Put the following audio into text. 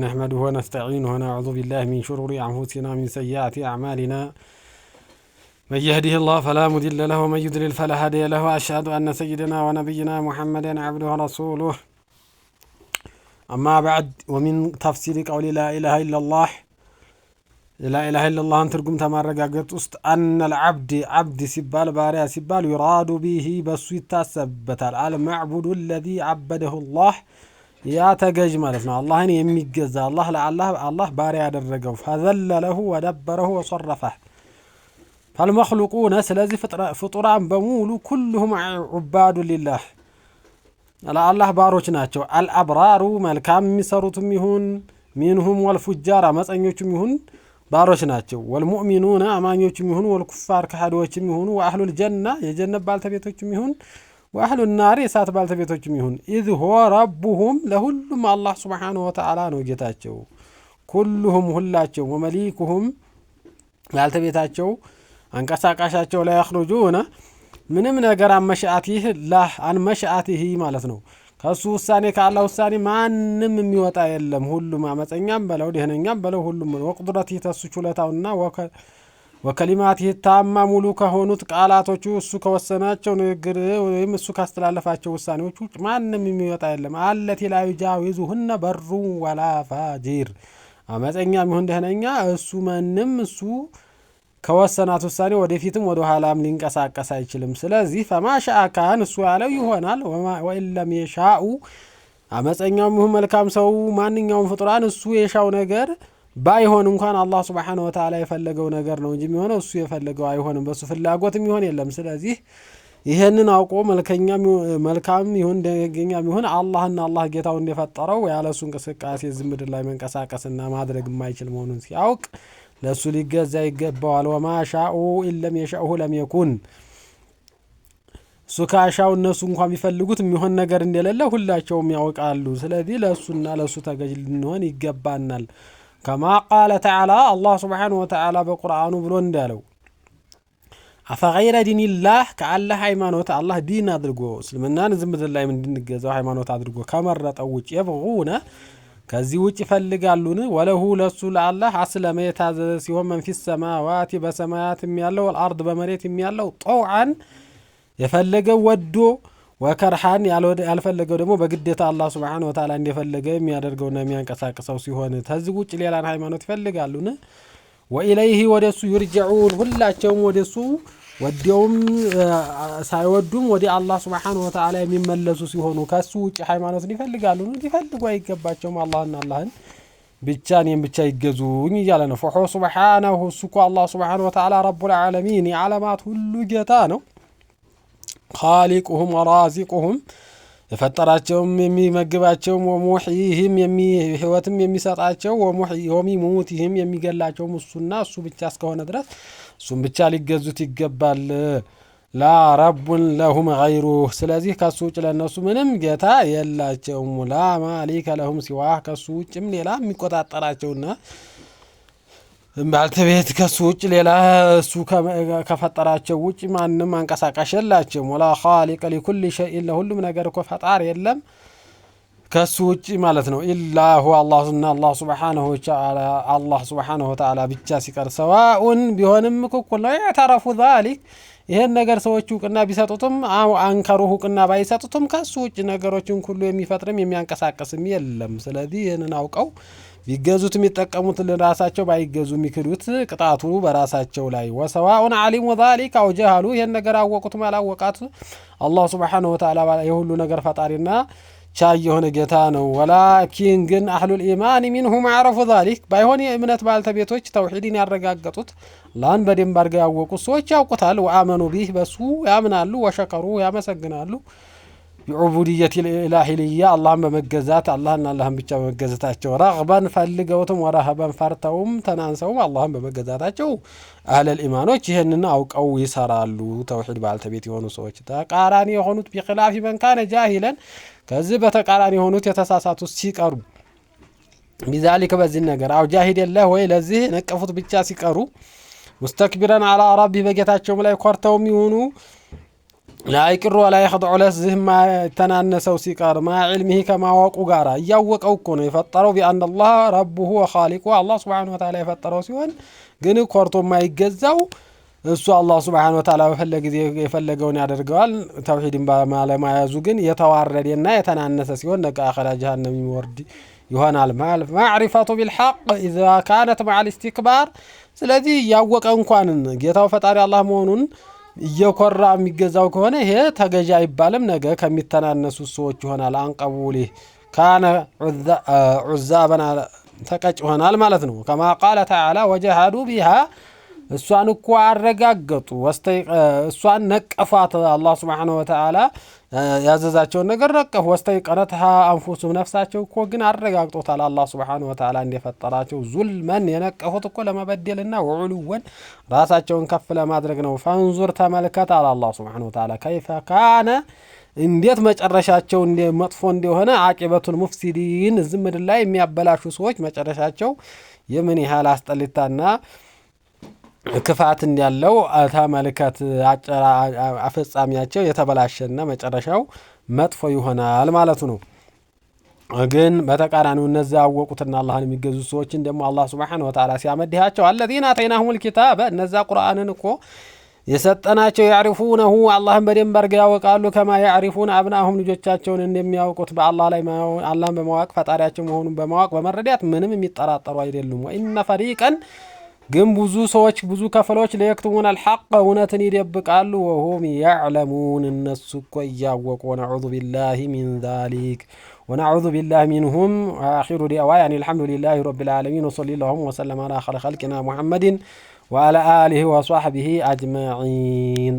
نحمده ونستعينه ونعوذ بالله من شرور أنفسنا من سيئات أعمالنا من يهده الله فلا مضل له ومن يضلل فلا هادي له وأشهد أن سيدنا ونبينا محمدا عبده ورسوله أما بعد ومن تفسير قول لا إله إلا الله لا إله إلا الله ترجم تمرقاقت أن العبد عبد سبال باريا سبال يراد به بس يتسبت العالم معبود الذي عبده الله يا تجج مالتنا الله إني يميجز الله الله باريا درجه فذل له ودبره وصرفه فالمخلوقون سلازي فطران بمولو كلهم عباد لله على الله باروች ናቸው الابرار መልካም የሚሰሩትም ይሁን منهم والفجار አመፀኞችም ይሁን ባሮች ናቸው والمؤمنون አማኞችም ይሁን والكفار ከሃዲዎችም ይሁን واهل الجنه የጀነት ባልተቤቶችም ይሁን واهل النار የሳት ባልተቤቶችም ይሁን اذ هو ربهم ለሁሉም الله سبحانه وتعالى ነው ጌታቸው كلهم ሁላቸው ومليكهم ባልተቤታቸው አንቀሳቃሻቸው ላይ ያخرجون ምንም ነገር አመሻአቲህ ላህ አንመሻአቲህ ማለት ነው ከሱ ውሳኔ ካላህ ውሳኔ ማንንም የሚወጣ የለም ሁሉም አመፀኛም በለው ደህነኛም በለው ሁሉም ወቅድረቲ ተሱ ችሎታውና ወከሊማቲህ ታማሙሉ ከሆኑት ቃላቶቹ እሱ ከወሰናቸው ንግግር ወይም እሱ ካስተላለፋቸው ውሳኔዎች ውጭ ማንንም የሚወጣ የለም አለቲ ላይ ጃዊዙሁነ በሩ ወላ ፋጂር አመፀኛም ይሁን ደህነኛ እሱ ማንንም እሱ ከወሰናት ውሳኔ ወደፊትም ወደ ኋላም ሊንቀሳቀስ አይችልም ስለዚህ ፈማሻአ ካን እሱ ያለው ይሆናል ወኢለም የሻኡ አመፀኛው ይሁን መልካም ሰው ማንኛውም ፍጡራን እሱ የሻው ነገር ባይሆን እንኳን አላህ Subhanahu Wa Ta'ala የፈለገው ነገር ነው እንጂ የሚሆነው እሱ የፈለገው አይሆንም በሱ ፍላጎትም ይሆን የለም ስለዚህ ይሄንን አውቆ መልካም ይሁን ደገኛም ይሁን አላህና አላህ ጌታው እንደፈጠረው ያለሱ እንቅስቃሴ ዝም ምድር ላይ መንቀሳቀስና ማድረግ የማይችል መሆኑን ሲያውቅ ለሱ ሊገዛ ይገባዋል ወማ ሻኡ ኢለም የሻኡ ለም ይኩን ሱካሻው እነሱ እንኳን ቢፈልጉት የሚሆን ነገር እንደሌለ ሁላቸውም ያውቃሉ ስለዚህ ለሱና ለሱ ተገዥ ልንሆን ይገባናል كما قال تعالى الله سبحانه وتعالى بقرآن ብሎ እንዳለው አፈغير دين الله كالله ሃይማኖት አላህ ዲን አድርጎ እስልምናን ዝም ብለን ላይ እንድንገዛው ሃይማኖት አድርጎ ከመረጠው ውጭ የብغون ከዚህ ውጭ ይፈልጋሉን ወለሁ ለሱ ለአላህ አስለመ የታዘዘ ሲሆን መንፊስ ሰማዋት በሰማያትም ያለው والارض በመሬትም ያለው طوعا የፈለገው ወዶ ወከርሃን ያልፈለገው ደግሞ በግዴታ አላህ Subhanahu Wa Ta'ala እንደፈለገ የሚያደርገውና የሚያንቀሳቅሰው ሲሆን ተዚህ ውጭ ሌላን ሃይማኖት ይፈልጋሉን ወኢለይሂ ወደሱ ይርجعون ሁላቸውም ወደሱ ወዲያውም ሳይወዱም ወዲ አላህ Subhanahu Wa Ta'ala የሚመለሱ ሲሆኑ ከሱ ውጭ ሃይማኖትን ይፈልጋሉን ይፈልጉ አይገባቸውም አላህና አላህን ብቻን ብቻ ይገዙኝ ይያለ ነው ፈሁ Subhanahu ሱኩ አላህ Subhanahu Wa Ta'ala ረቡል ዓለሚን የዓለማት ሁሉ ጌታ ነው خالقهم ورازقهم የፈጠራቸውም የሚመግባቸው ወሙህይህም ህይወትም የሚሰጣቸው ወሚሙትህም የሚገላቸው እሱና እሱ ብቻ እስከሆነ ድረስ እሱም ብቻ ሊገዙት ይገባል ላ ረቡን ለሁም غيره ስለዚህ ከሱ ውጭ ለነሱ ምንም ጌታ የላቸውም ላ ማሊከ ለሁም ሲዋህ ከሱ ውጭም ሌላ የሚቆጣጠራቸውና ባልተቤት ከሱ ውጭ ሌላ እሱ ከፈጠራቸው ውጭ ማንንም አንቀሳቃሽ የላቸውም ወላ خالق لكل شيء ለሁሉም ነገር እኮ ፈጣሪ የለም ከሱ ውጭ ማለት ነው ኢላ هو الله Subhanahu Wa Ta'ala ብቻ ሲቀር ሰዋኡን ቢሆንም እኮ ነው ያተረፉ ذلك ይሄን ነገር ሰዎች ውቅና ቢሰጡትም አንከሩሁ ውቅና ባይሰጡትም ከሱ ውጭ ነገሮችን ሁሉ የሚፈጥርም የሚያንቀሳቅስም የለም ስለዚህ ይሄንን አውቀው ቢገዙት የሚጠቀሙት ለራሳቸው ባይገዙ የሚክዱት ቅጣቱ በራሳቸው ላይ ወሰዋኡን ዓሊሙ ذلك او جهلوا ይሄን ነገር አወቁት ማላወቃቱ አላህ Subhanahu Wa Ta'ala የሁሉ ነገር ፈጣሪና ቻይ የሆነ ጌታ ነው ወላኪን ግን አህሉል ኢማን منهم عرفوا ذلك ባይሆን የእምነት ባልተቤቶች ተውሂድን ያረጋገጡት አላህን በደንብ አድርገው ያወቁት ሰዎች ያውቁታል ወአመኑ ቢህ በሱ ያምናሉ ወሸከሩ ያመሰግናሉ بعبودية الإلهية اللهم بمجزات اللهم ብቻ በመገዛታቸው ረግበን ፈልገውትም ወራህበን ፈርተውም ተናንሰውም اللهم በመገዛታቸው አህለ الإيمانዎች ይሄንን አውቀው ይሰራሉ ተውሂድ ባልተቤት የሆኑ ሰዎች ተቃራኒ የሆኑት بخلاف من كان جاهلا ከዚህ በተቃራኒ የሆኑት የተሳሳቱት ሲቀሩ بذلك በዚህ ነገር አው ጃሂድ الله ወይ ለዚህ ነቀፉት ብቻ ሲቀሩ مستكبرا على ربي በጌታቸው ላይ ኮርተውም ይሁኑ لا يقر ولا يخضع لزه ما تنانسوا سيقار ما علمه كما وقوغارا ياوقው እኮ ነው የፈጠረው بان الله ربه وخالقه الله سبحانه وتعالى የፈጠረው ሲሆን ግን ኮርቶ የማይገዛው እሱ አላህ Subhanahu Wa Ta'ala በፈለገ ጊዜ የፈለገውን ያደርጋል ተውሂድን ባለማያዙ ግን የተዋረደና የተናነሰ ሲሆን ነገ አኺራ ጀሃነም ይወርድ ይሆናል ማለት ማዕሪፈቱ بالحق اذا كانت مع الاستكبار ስለዚህ ያወቀ እንኳን ጌታው ፈጣሪ አላህ መሆኑን እየኮራ የሚገዛው ከሆነ ይሄ ተገዣ አይባልም ነገ ከሚተናነሱ ሰዎች ይሆናል አንቀቡሊ ካነ ዑዛበና ተቀጭ ይሆናል ማለት ነው كما قال تعالى وجحدوا بها እሷን እኮ አረጋገጡ እሷን ነቀፋት አላህ Subhanahu Wa Ta'ala ያዘዛቸው ነገር ነቀፉ ወስተይቀነተሃ አንፉሱም ነፍሳቸው እኮ ግን አረጋግጦታል አላህ Subhanahu Wa Ta'ala እንደፈጠራቸው ዙልመን የነቀፉት እኮ ለመበደልና ወዑሉወን ራሳቸውን ከፍ ለማድረግ ነው ፈንዙር ተመልከት አላህ Subhanahu Wa Ta'ala كيف كان እንዴት መጨረሻቸው መጥፎ እንደሆነ አቂበቱል ሙፍሲዲን ዝምድር ላይ የሚያበላሹ ሰዎች መጨረሻቸው የምን ያህል አስጠልታና ክፋት እንዳለው ተመልከት አፈጻሚያቸው የተበላሸና መጨረሻው መጥፎ ይሆናል ማለቱ ነው ግን በተቃራኒው እነዛ ያወቁትና አላህን የሚገዙ ሰዎች እንደሞ አላህ Subhanahu Wa Ta'ala ሲያመድሃቸው الذين آتيناهم الكتاب እነዛ ቁርአንን እኮ የሰጠናቸው ያሪፉነሁ አላህን በደንብ አርገው ያወቃሉ كما يعرفون ابناهم ልጆቻቸውን እንደሚያውቁት በአላህ ላይ አላህን በማወቅ ፈጣሪያቸው መሆኑን በማወቅ በመረዳት ምንም የሚጠራጠሩ አይደሉም وان فريقا ግን ብዙ ሰዎች ብዙ ከፈሎች ለየክቱሙን الحق እውነትን ይደብቃሉ وهم يعلمون እነሱ እኮ ያወቁ ونعوذ بالله من ذلك ونعوذ بالله منهم واخر دعوانا الحمد لله رب العالمين وصلى الله وسلم على خير خلقنا محمد وعلى اله وصحبه اجمعين